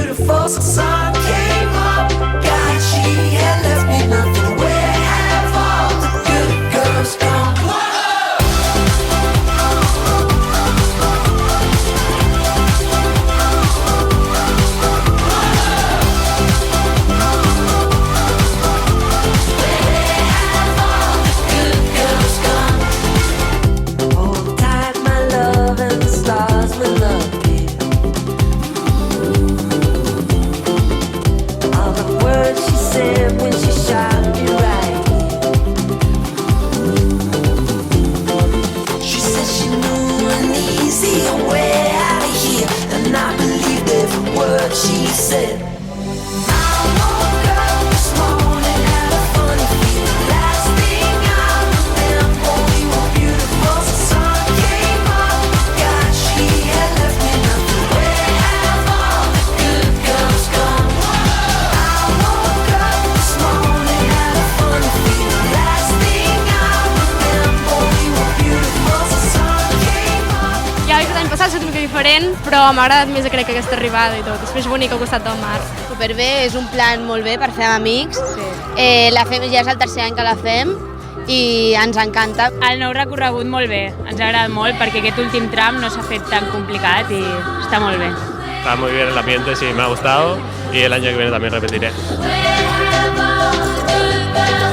beautiful. The sun came up, God, she had left me nothing. Where have all the good girls gone? She said, I woke up this morning, had a funny feeling. Last thing I remember, we were beautiful. The sun came up, God, she had left me nothing. Where have all the good girls gone? I woke up this morning, had a funny feeling. Last thing I remember, we were beautiful. The sun came up. Ja he fet l'any passat, ha estat una mica diferent, però m'ha agradat més crec que aquesta arribada i tot. És més bonic al costat del mar. Superbé, és un plan molt bé per fer amb amics. La fem, ja és el tercer any que la fem i ens encanta. El nou recorregut molt bé, ens ha agradat molt perquè aquest últim tram no s'ha fet tan complicat i està molt bé. Está muy bien el ambiente, sí, me ha gustado y el año que viene también repetiré. Where have all the good girls